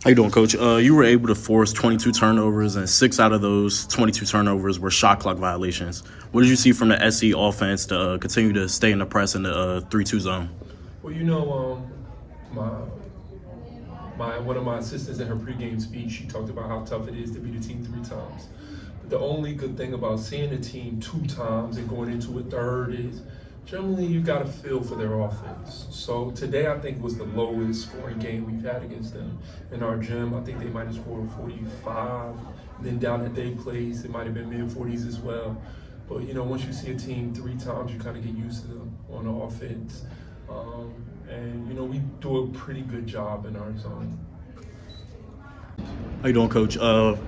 How you doing, Coach? You were able to force 22 turnovers, and 6 out of those 22 turnovers were shot clock violations. What did you see from the SC offense to continue to stay in the press in the 3-2 zone? Well, my one of my assistants in her pregame speech, she talked about how tough it is to beat a team 3 times. But the only good thing about seeing a team 2 times and going into a third is generally you got a feel for their offense. So today I think was the lowest scoring game we've had against them in our gym. I think they might have scored 45. And then down at their place, it might have been mid-40s as well. But once you see a team 3 times, you kind of get used to them on the offense. And we do a pretty good job in our zone. How you doing, Coach?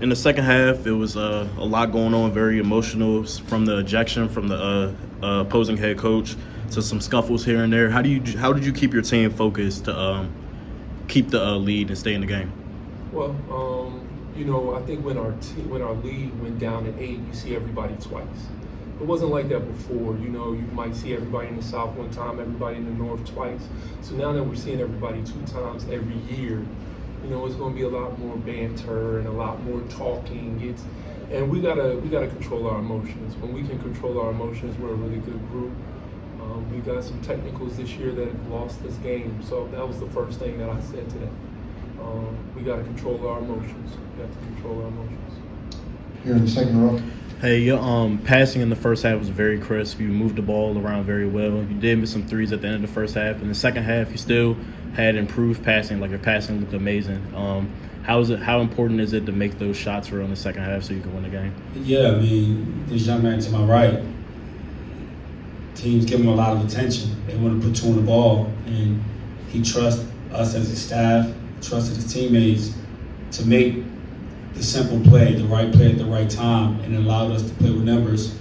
In the second half, it was a lot going on, very emotional, from the ejection from the opposing head coach to some scuffles here and there. How did you keep your team focused to keep the lead and stay in the game? Well, I think when our lead went down to 8, you see everybody twice. It wasn't like that before. You might see everybody in the South one time, everybody in the North twice. So now that we're seeing everybody 2 times every year, it's going to be a lot more banter and a lot more talking. And we gotta control our emotions. When we can control our emotions, we're a really good group. We got some technicals this year that have lost this game. So that was the first thing that I said today. We got to control our emotions. We have to control our emotions. Here in the second row. Hey, your passing in the first half was very crisp. You moved the ball around very well. You did miss some threes at the end of the first half. In the second half, you still had improved passing. Like, your passing looked amazing. How important is it to make those shots for in the second half so you can win the game? Yeah, I mean, this young man to my right, teams give him a lot of attention. They want to put 2 on the ball, and he trusts us as his staff, trusted his teammates to make the simple play at the right time, and allowed us to play with numbers.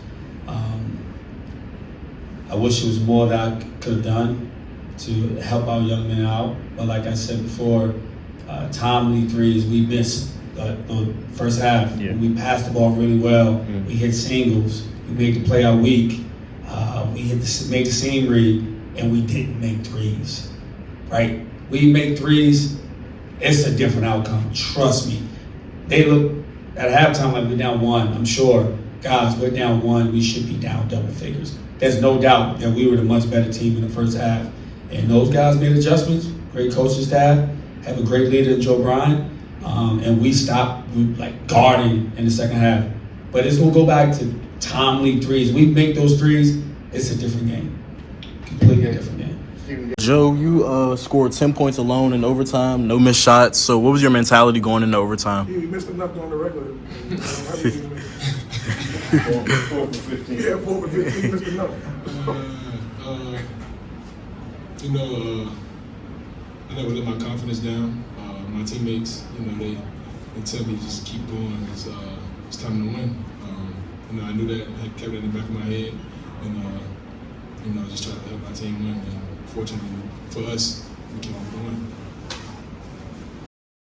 I wish there was more that I could have done to help our young men out, but like I said before, timely threes we missed the first half. Yeah. We passed the ball really well. We hit singles. We made the play out weak. We made the same read, and we didn't make threes. Right? We make threes, it's a different outcome. Trust me. They look at halftime like we're down 1. I'm sure, guys, we're down 1. We should be down double figures. There's no doubt that we were the much better team in the first half. And those guys made adjustments. Great coaching staff. Have a great leader in Joe Bryant. And we stopped guarding in the second half. But it's going to go back to timely threes. We make those threes, it's a different game. Completely different game. Joe, you scored 10 points alone in overtime, no missed shots. So what was your mentality going into overtime? He missed enough during the regular. 4 for 15. Yeah, 4 for 15, he missed enough. I never let my confidence down. My teammates, they tell me just keep going. It's time to win. I knew that. I kept it in the back of my head, and just try to help my team win. And fortunately for us, we kept on going.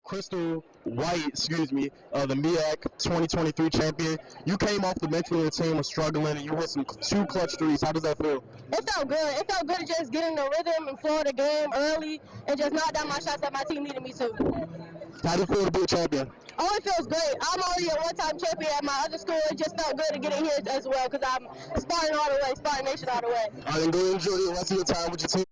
Crystal White, the Meac 2023 champion. You came off the bench when your team was struggling, and you hit some 2 clutch threes. How does that feel? It felt good. It felt good to just get in the rhythm and flow of the game early and just knock down my shots that my team needed me to. How do you feel to be a champion? Oh, it feels great. I'm already a one-time champion at my other school. It just felt good to get in here as well because I'm Spartan all the way, Spartan Nation all the way. All right, then go enjoy the rest of your time with your team.